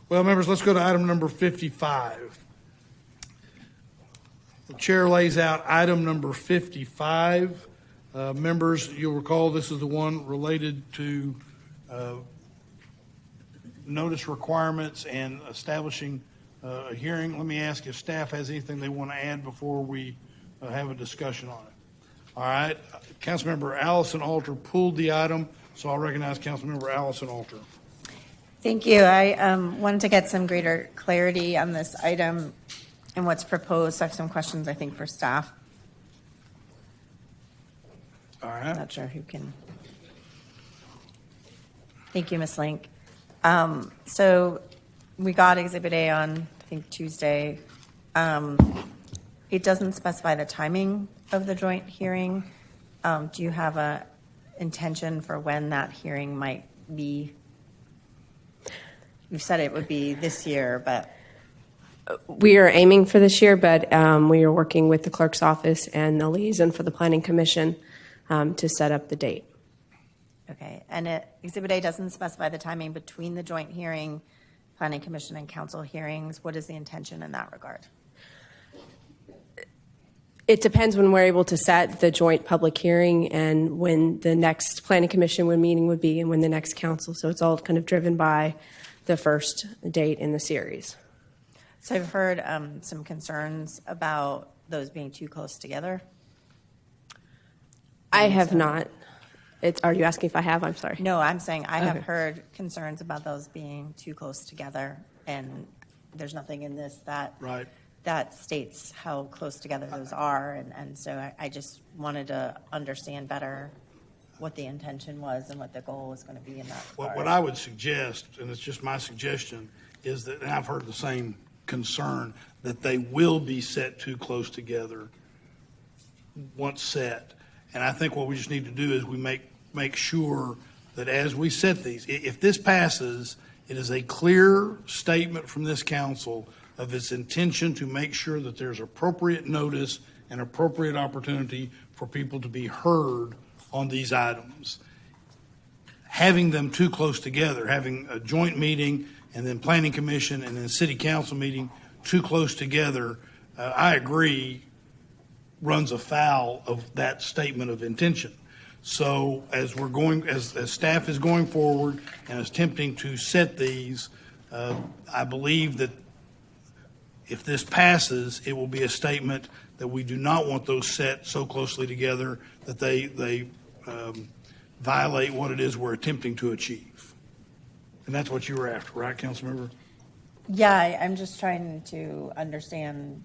Well, members, let's go to item number 55. The chair lays out item number 55. Members, you'll recall this is the one related to notice requirements and establishing a hearing. Let me ask if staff has anything they want to add before we have a discussion on it. All right. Councilmember Allison Alter pulled the item, so I'll recognize Councilmember Allison Alter. Thank you. I wanted to get some greater clarity on this item and what's proposed. I have some questions, I think, for staff. All right. Not sure who can. Thank you, Ms. Link. So we got Exhibit A on, I think, Tuesday. It doesn't specify the timing of the joint hearing. Do you have a intention for when that hearing might be? You've said it would be this year, but. We are aiming for this year, but we are working with the clerk's office and the liaison for the Planning Commission to set up the date. Okay, and Exhibit A doesn't specify the timing between the joint hearing, Planning Commission and council hearings. What is the intention in that regard? It depends when we're able to set the joint public hearing and when the next Planning Commission meeting would be and when the next council. So it's all kind of driven by the first date in the series. So I've heard some concerns about those being too close together. I have not. Are you asking if I have? I'm sorry. No, I'm saying I have heard concerns about those being too close together, and there's nothing in this that Right. that states how close together those are, and so I just wanted to understand better what the intention was and what the goal was going to be in that. What I would suggest, and it's just my suggestion, is that, and I've heard the same concern, that they will be set too close together once set. And I think what we just need to do is we make sure that as we set these, if this passes, it is a clear statement from this council of its intention to make sure that there's appropriate notice and appropriate opportunity for people to be heard on these items. Having them too close together, having a joint meeting and then Planning Commission and then City Council meeting too close together, I agree, runs afoul of that statement of intention. So as we're going, as staff is going forward and is attempting to set these, I believe that if this passes, it will be a statement that we do not want those set so closely together that they violate what it is we're attempting to achieve. And that's what you were after, right, Councilmember? Yeah, I'm just trying to understand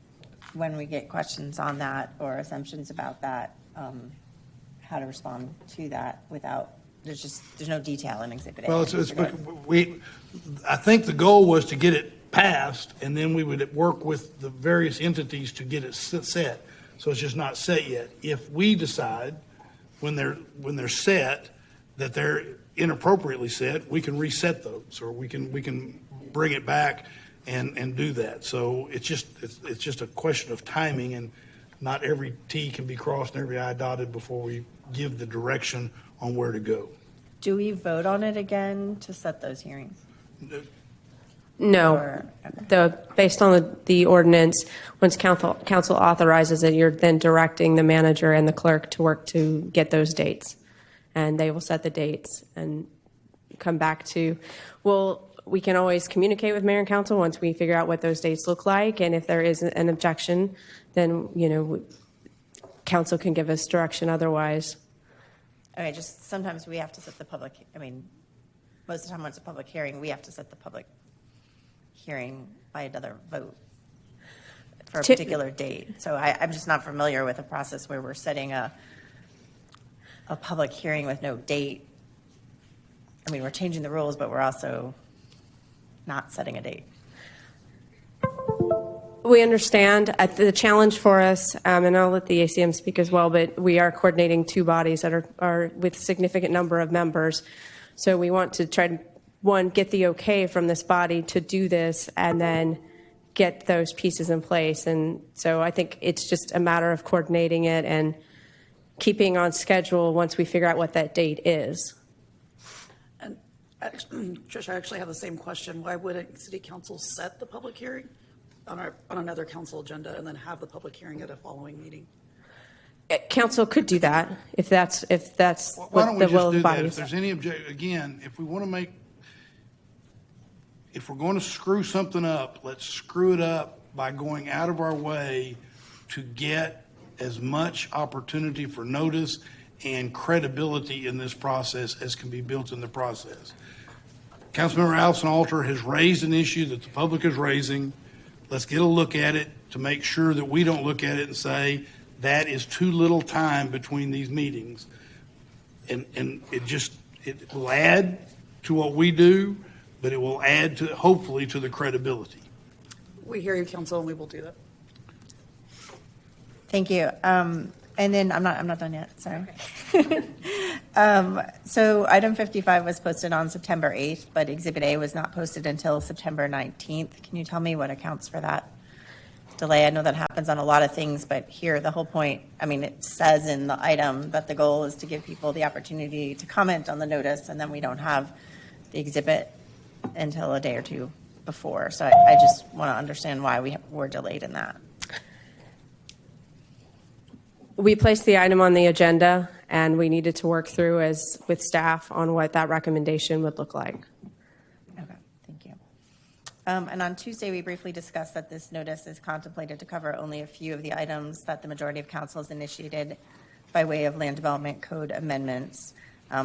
when we get questions on that or assumptions about that, how to respond to that without, there's no detail in Exhibit A. Well, I think the goal was to get it passed, and then we would work with the various entities to get it set. So it's just not set yet. If we decide when they're set that they're inappropriately set, we can reset those, or we can bring it back and do that. So it's just a question of timing, and not every T can be crossed and every I dotted before we give the direction on where to go. Do we vote on it again to set those hearings? No. Based on the ordinance, once council authorizes it, you're then directing the manager and the clerk to work to get those dates. And they will set the dates and come back to, we can always communicate with mayor and council once we figure out what those dates look like. And if there is an objection, then, council can give us direction otherwise. Okay, just sometimes we have to set the public, most of the time when it's a public hearing, we have to set the public hearing by another vote for a particular date. So I'm just not familiar with a process where we're setting a public hearing with no date. We're changing the rules, but we're also not setting a date. We understand the challenge for us, and I'll let the ACM speak as well, but we are coordinating two bodies that are with a significant number of members. So we want to try to, one, get the okay from this body to do this, and then get those pieces in place. And so I think it's just a matter of coordinating it and keeping on schedule once we figure out what that date is. Trish, I actually have the same question. Why wouldn't city council set the public hearing on another council agenda and then have the public hearing at a following meeting? Council could do that if that's Why don't what we the will just of the do that? body If is. there's any again, if we're going to screw something up, let's screw it up by going out of our way to get as much opportunity for notice and credibility in this process as can be built in the process. Councilmember Allison Alter has raised an issue that the public is raising. Let's get a look at it to make sure that we don't look at it and say, that is too little time between these meetings. And it will add to what we do, but it will add to, hopefully, to the credibility. We hear you, council, and we will do that. Thank you. And then I'm not done yet, sorry. So item 55 was posted on September 8th, but Exhibit A was not posted until September 19th. Can you tell me what accounts for that delay? I know that happens on a lot of things, but here, the whole point, I mean, it says in the item that the goal is to give people the opportunity to comment on the notice, and then we don't have the exhibit until a day or two before. So I just want to understand why we were delayed in that. We placed the item on the agenda, and we needed to work through with staff on what that recommendation would look like. Okay, thank you. And on Tuesday, we briefly discussed that this notice is contemplated to cover only a few of the items that the majority of council has initiated by way of land development code amendments.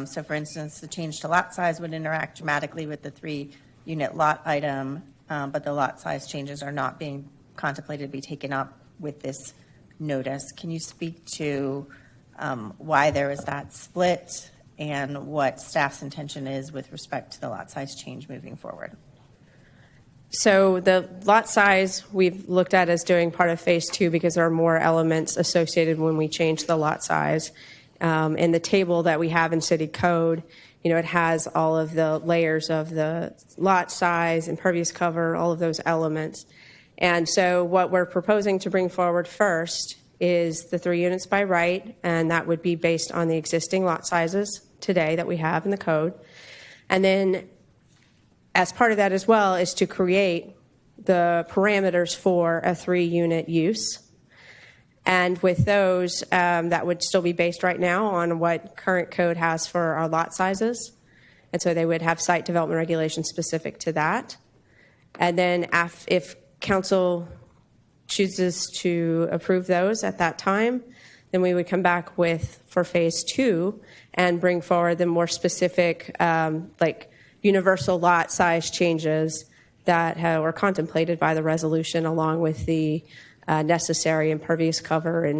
So for instance, the change to lot size would interact dramatically with the 3-unit lot item, but the lot size changes are not being contemplated to be taken up with this notice. Can you speak to why there is that split and what staff's intention is with respect to the lot size change moving forward? So the lot size we've looked at as doing part of phase 2 because there are more elements associated when we change the lot size. In the table that we have in city code, it has all of the layers of the lot size, impervious cover, all of those elements. And so what we're proposing to bring forward first is the 3 units by right, and that would be based on the existing lot sizes today that we have in the code. And then as part of that as well is to create the parameters for a 3-unit use. And with those, that would still be based right now on what current code has for our lot sizes. And so they would have site development regulations specific to that. And then if council chooses to approve those at that time, then we would come back for phase 2 and bring forward the more specific, like universal lot size changes that were contemplated by the resolution, along with the necessary impervious cover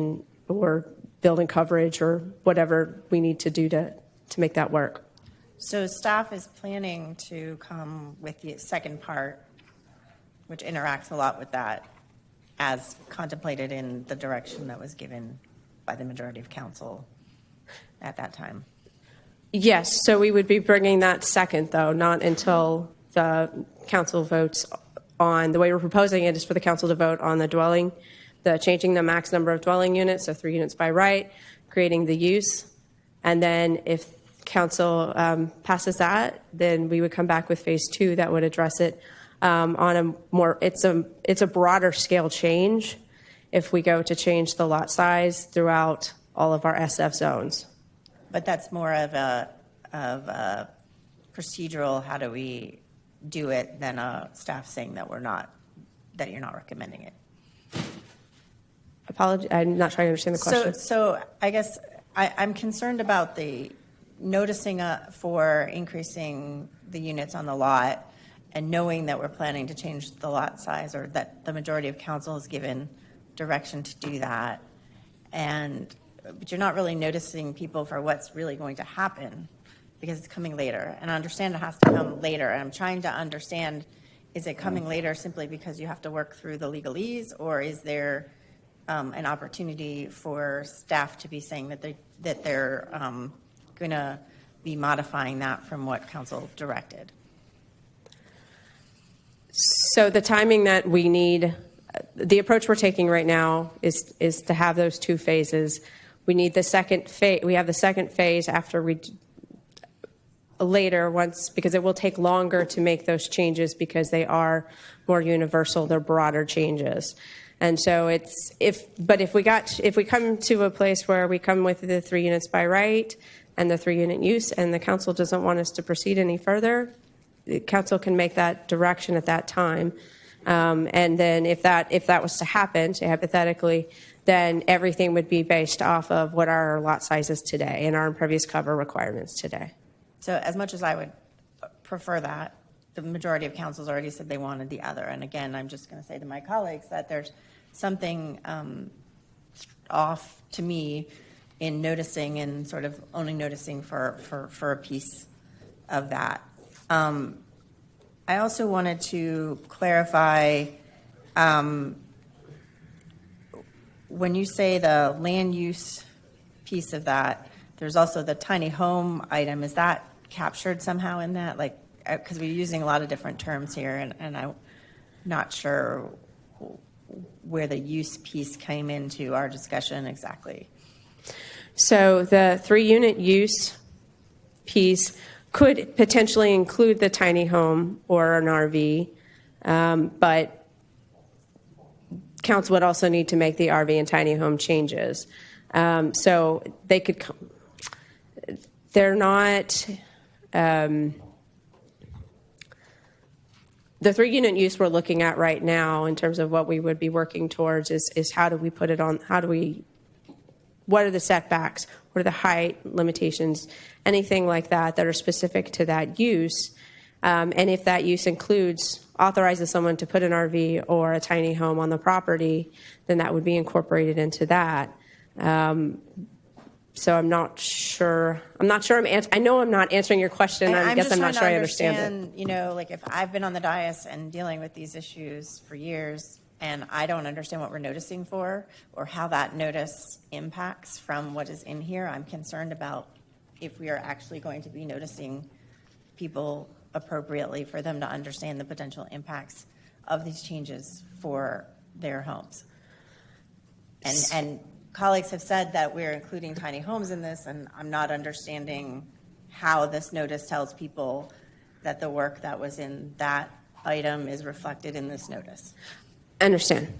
or building coverage or whatever we need to do to make that work. So staff is planning to come with the second part, which interacts a lot with that, as contemplated in the direction that was given by the majority of council at that time. Yes, so we would be bringing that second, though, not until the council votes on, the way we're proposing it is for the council to vote on changing the max number of dwelling units, so 3 units by right, creating the use, and then if council passes that, then we would come back with phase 2 that would address it on a more, it's a broader scale change if we go to change the lot size throughout all of our SF zones. But that's more of a procedural, how do we do it, than a staff saying that you're not recommending it. Apology, I'm not trying to understand the question. So I guess I'm concerned about the noticing for increasing the units on the lot and knowing that we're planning to change the lot size, or that the majority of council has given direction to do that. But you're not really noticing people for what's really going to happen because it's coming later. And I understand it has to come later. And I'm trying to understand, is it coming later simply because you have to work through the legalese, or is there an opportunity for staff to be saying that they're going to be modifying that from what council directed? So the timing that we need, the approach we're taking right now is to have those 2 phases. We need the second phase. We have the second phase after later once, because it will take longer to make those changes because they are more universal, they're broader changes. And so if we come to a place where we come with the 3 units by right and the 3 unit use and the council doesn't want us to proceed any further, the council can make that direction at that time. And then if that was to happen, say hypothetically, then everything would be based off of what our lot size is today and our impervious cover requirements today. So as much as I would prefer that, the majority of councils already said they wanted the other. And again, I'm just going to say to my colleagues that there's something off to me in noticing and sort of only noticing for a piece of that. I also wanted to clarify, when you say the land use piece of that, there's also the tiny home item. Is that captured somehow in that? Like, because we're using a lot of different terms here, and I'm not sure where the use piece came into our discussion exactly. So the 3 unit use piece could potentially include the tiny home or an RV, but council would also need to make the RV and tiny home changes. So they could, they're not, the 3 unit use we're looking at right now in terms of what we would be working towards is how do we put it on, what are the setbacks, what are the height limitations, anything like that are specific to that use. And if that use authorizes someone to put an RV or a tiny home on the property, then that would be incorporated into that. So I'm not sure. I know I'm not answering your question. I guess I'm not sure I understand it. You know, like if I've been on the dais and dealing with these issues for years, and I don't understand what we're noticing for or how that notice impacts from what is in here, I'm concerned about if we are actually going to be noticing people appropriately for them to understand the potential impacts of these changes for their homes. And colleagues have said that we're including tiny homes in this, and I'm not understanding how this notice tells people that the work that was in that item is reflected in this notice. I understand.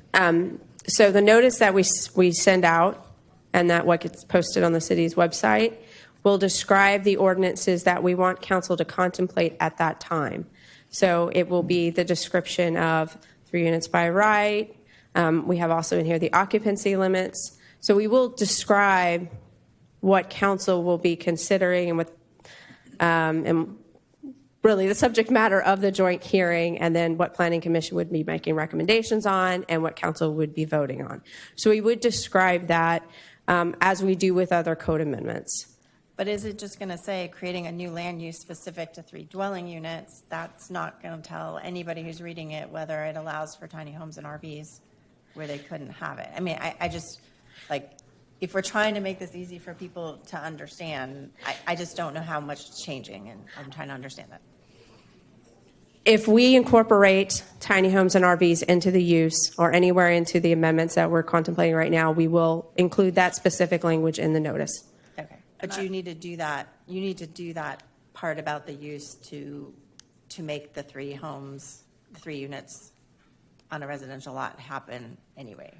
So the notice that we send out and that what gets posted on the city's website will describe the ordinances that we want council to contemplate at that time. So it will be the description of 3 units by right. We have also in here the occupancy limits. So we will describe what council will be considering and and really the subject matter of the joint hearing, and then what planning commission would be making recommendations on and what council would be voting on. So we would describe that as we do with other code amendments. But is it just going to say creating a new land use specific to 3 dwelling units? That's not going to tell anybody who's reading it whether it allows for tiny homes and RVs where they couldn't have it. I mean, I just, like, if we're trying to make this easy for people to understand, I just don't know how much it's changing, and I'm trying to understand that. If we incorporate tiny homes and RVs into the use or anywhere into the amendments that we're contemplating right now, we will include that specific language in the notice. Okay, but you need to do that. You need to do that part about the use to make the 3 homes, the 3 units on a residential lot happen anyway.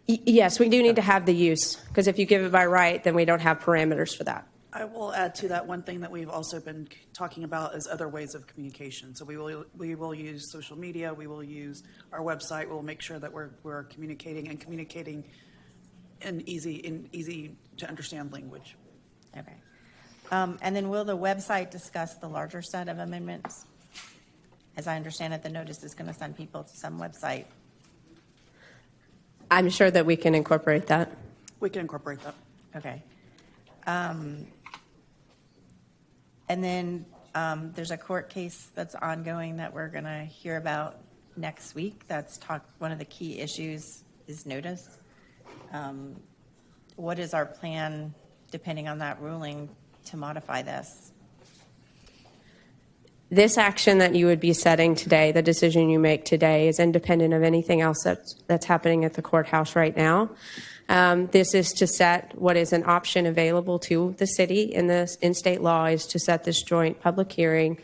Yes, we do need to have the use, because if you give it by right, then we don't have parameters for that. I will add to that one thing that we've also been talking about is other ways of communication. So we will use social media, we will use our website, we'll make sure that we're communicating in easy to understand language. Okay. And then will the website discuss the larger set of amendments? As I understand it, the notice is going to send people to some website. I'm sure that we can incorporate that. We can incorporate that. Okay. And then there's a court case that's ongoing that we're going to hear about next week. One of the key issues is notice. What is our plan, depending on that ruling, to modify this? This action that you would be setting today, the decision you make today, is independent of anything else that's happening at the courthouse right now. This is to set what is an option available to the city in state law is to set this joint public hearing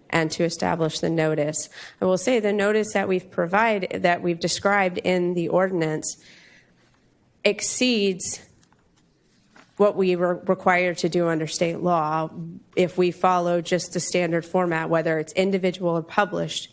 and to establish the notice. I will say the notice that we've described in the ordinance exceeds what we were required to do under state law if we follow just the standard format, whether it's individual or published.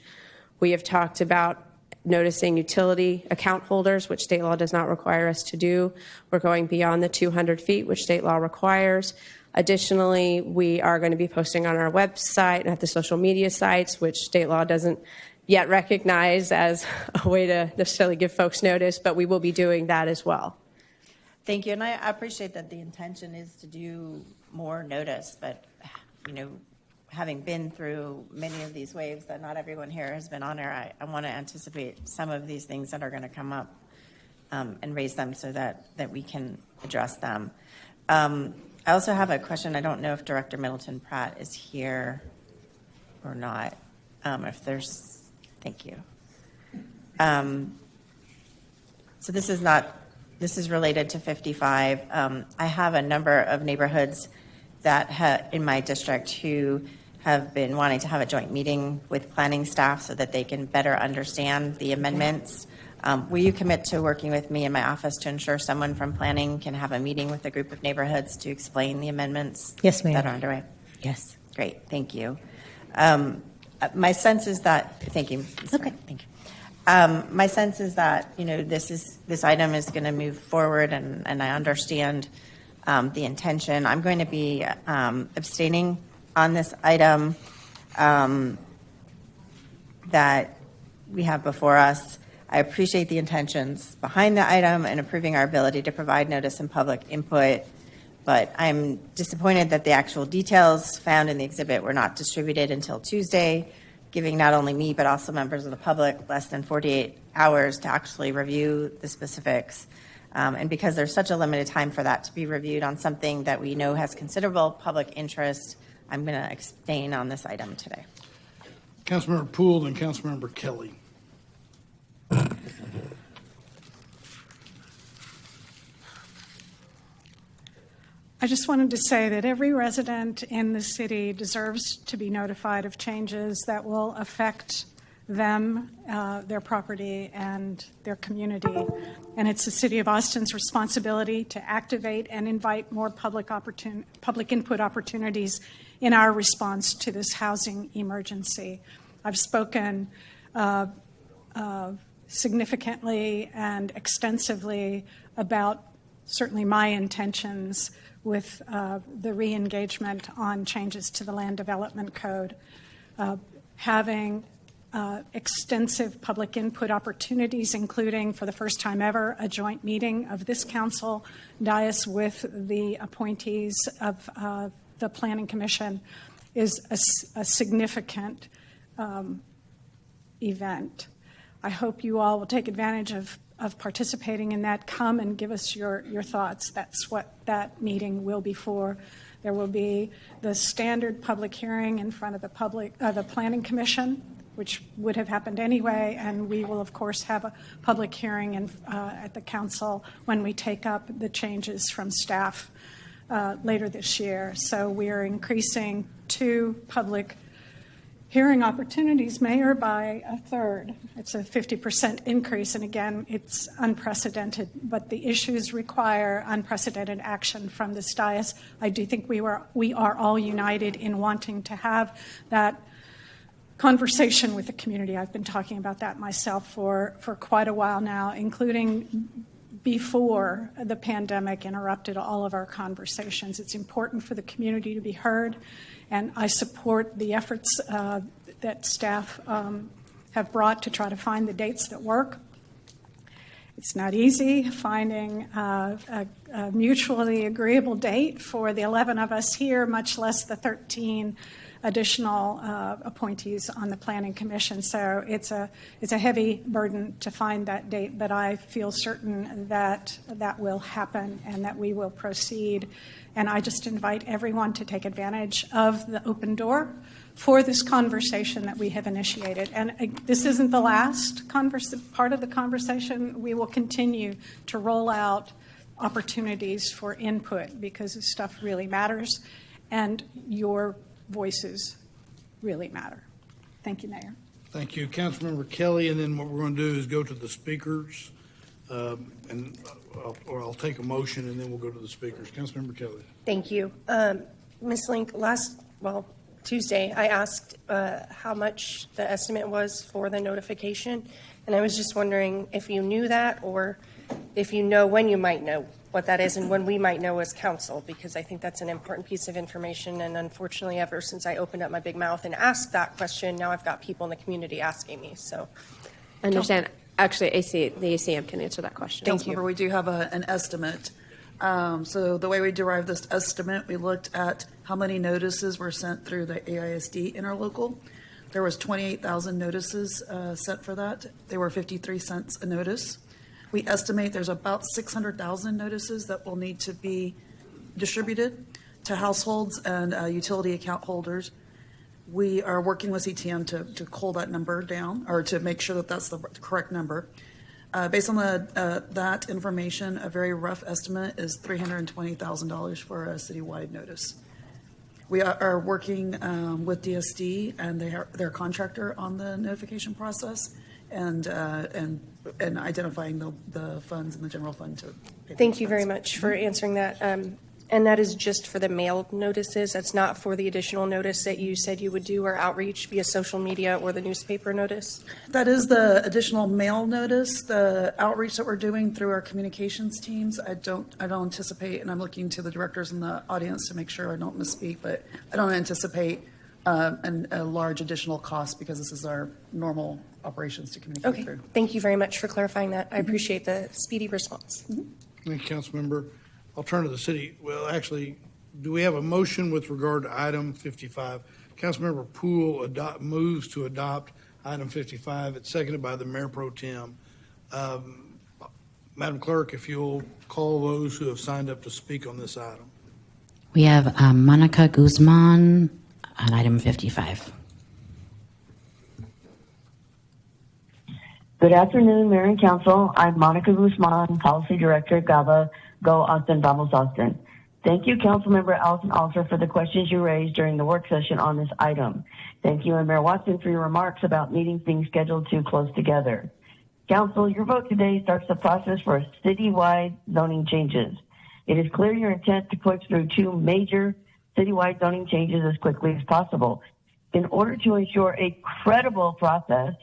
We have talked about noticing utility account holders, which state law does not require us to do. We're going beyond the 200 feet, which state law requires. Additionally, we are going to be posting on our website and at the social media sites, which state law doesn't yet recognize as a way to necessarily give folks notice, but we will be doing that as well. Thank you, and I appreciate that the intention is to do more notice, but, having been through many of these waves that not everyone here has been on there, I want to anticipate some of these things that are going to come up and raise them so that we can address them. I also have a question. I don't know if Director Middleton Pratt is here or not. Thank you. So this is related to 55. I have a number of neighborhoods that in my district who have been wanting to have a joint meeting with planning staff so that they can better understand the amendments. Will you commit to working with me in my office to ensure someone from planning can have a meeting with a group of neighborhoods to explain the amendments? Yes, ma'am. That are underway? Yes. Great, thank you. My sense is that, thank you. Okay. Thank you. My sense is that, this item is going to move forward, and I understand the intention. I'm going to be abstaining on this item that we have before us. I appreciate the intentions behind the item and improving our ability to provide notice and public input, but I'm disappointed that the actual details found in the exhibit were not distributed until Tuesday, giving not only me but also members of the public less than 48 hours to actually review the specifics. And because there's such a limited time for that to be reviewed on something that we know has considerable public interest, I'm going to abstain on this item today. Councilmember Poole and Councilmember Kelly. I just wanted to say that every resident in the city deserves to be notified of changes that will affect them, their property, and their community. And it's the City of Austin's responsibility to activate and invite more public input opportunities in our response to this housing emergency. I've spoken significantly and extensively about certainly my intentions with the re-engagement on changes to the Land Development Code. Having extensive public input opportunities, including, for the first time ever, a joint meeting of this council, dais with the appointees of the Planning Commission, is a significant event. I hope you all will take advantage of participating in that. Come and give us your thoughts. That's what that meeting will be for. There will be the standard public hearing in front of the Planning Commission, which would have happened anyway, and we will, of course, have a public hearing at the council when we take up the changes from staff later this year. So we are increasing 2 public hearing opportunities, Mayor, by a third. It's a 50% increase, and again, it's unprecedented, but the issues require unprecedented action from this dais. I do think we are all united in wanting to have that conversation with the community. I've been talking about that myself for quite a while now, including before the pandemic interrupted all of our conversations. It's important for the community to be heard, and I support the efforts that staff have brought to try to find the dates that work. It's not easy finding a mutually agreeable date for the 11 of us here, much less the 13 additional appointees on the Planning Commission. So it's a heavy burden to find that date, but I feel certain that that will happen and that we will proceed. And I just invite everyone to take advantage of the open door for this conversation that we have initiated. And this isn't the last part of the conversation. We will continue to roll out opportunities for input, because this stuff really matters, and your voices really matter. Thank you, Mayor. Thank you, Councilmember Kelly, and then what we're going to do is go to the speakers, or I'll take a motion, and then we'll go to the speakers. Councilmember Kelly. Thank you. Ms. Link, Tuesday, I asked how much the estimate was for the notification, and I was just wondering if you knew that, or if you know when you might know what that is and when we might know as council, because I think that's an important piece of information. And unfortunately, ever since I opened up my big mouth and asked that question, now I've got people in the community asking me. So I understand. Actually, the ACM can answer that question. Thank you. Councilmember, we do have an estimate. So the way we derived this estimate, we looked at how many notices were sent through the AISD interlocal. There was 28,000 notices sent for that. They were 53 cents a notice. We estimate there's about 600,000 notices that will need to be distributed to households and utility account holders. We are working with CTM to cull that number down, or to make sure that that's the correct number. Based on that information, a very rough estimate is $320,000 for a citywide notice. We are working with DSD and their contractor on the notification process, and identifying the funds in the general fund to pay. Thank you very much for answering that. And that is just for the mailed notices. That's not for the additional notice that you said you would do, or outreach via social media or the newspaper notice? That is the additional mail notice. The outreach that we're doing through our communications teams, I don't anticipate, and I'm looking to the directors in the audience to make sure I don't misspeak, but I don't anticipate a large additional cost, because this is our normal operations to communicate Okay, through. thank you very much for clarifying that. I appreciate the speedy response. Thank you, Councilmember. I'll turn to the city. Well, actually, do we have a motion with regard to item 55? Councilmember Poole moves to adopt item 55. It's seconded by the Mayor Pro Tem. Madam Clerk, if you'll call those who have signed up to speak on this item. We have Monica Guzman on item 55. Good afternoon, Mayor and Council. I'm Monica Guzman, Policy Director at GABA, Go Austin, Vamos Austin. Thank you, Councilmember Allison Alter, for the questions you raised during the work session on this item. Thank you, and Mayor Watson, for your remarks about meetings being scheduled too close together. Council, your vote today starts the process for citywide zoning changes. It is clear your intent to push through two major citywide zoning changes as quickly as possible. In order to ensure a credible process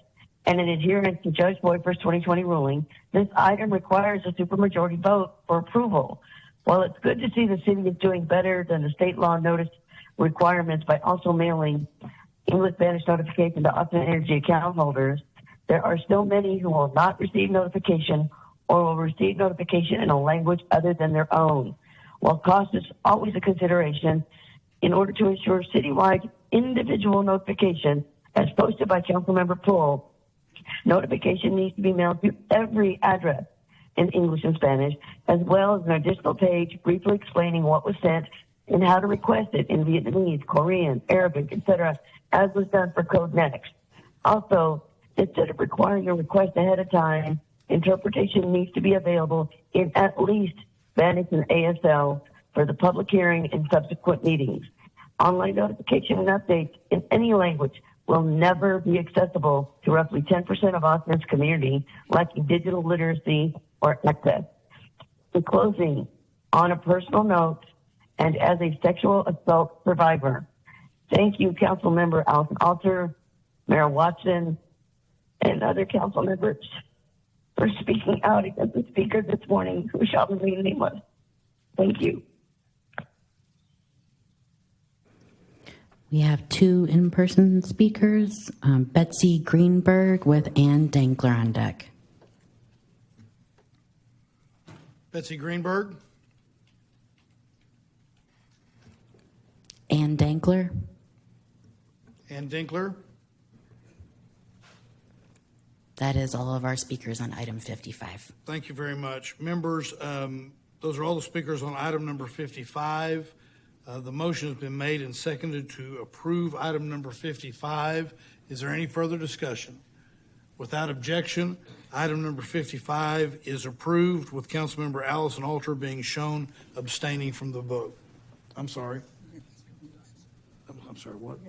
and in adherence to Judge Boyper's 2020 ruling, this item requires a supermajority vote for approval. While it's good to see the city is doing better than the state law notice requirements by also mailing English Spanish notification to Austin Energy account holders, there are still many who will not receive notification or will receive notification in a language other than their own. While cost is always a consideration, in order to ensure citywide individual notification, as posted by Councilmember Poole, notification needs to be mailed to every address in English and Spanish, as well as an additional page briefly explaining what was sent and how to request it in Vietnamese, Korean, Arabic, etc., as was done for Code Next. Also, instead of requiring a request ahead of time, interpretation needs to be available in at least Spanish and ASL for the public hearing and subsequent meetings. Online notification and updates in any language will never be accessible to roughly 10% of Austin's community lacking digital literacy or access. In closing, on a personal note, and as a sexual assault survivor, thank you, Council Member Allison Alter, Mayor Watson, and other council members for speaking out against the speaker this morning who shall remain nameless. Thank you. We have two in-person speakers, Betsy Greenberg with Ann Dankler on deck. Betsy Greenberg. Ann Dankler. Ann Dinkler. That is all of our speakers on item 55. Thank you very much. Members, those are all the speakers on item number 55. The motion has been made and seconded to approve item number 55. Is there any further discussion? Without objection, item number 55 is approved with Councilmember Allison Alter being shown abstaining from the vote. I'm sorry. I'm sorry, what?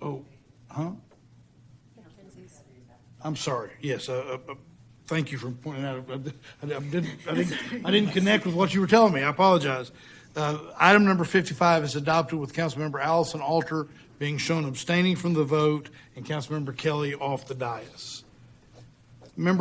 Oh, huh? I'm sorry, yes, thank you for pointing out. I didn't connect with what you were telling me, I apologize. Item number 55 is adopted with Councilmember Allison Alter being shown abstaining from the vote and Councilmember Kelly off the dais. Member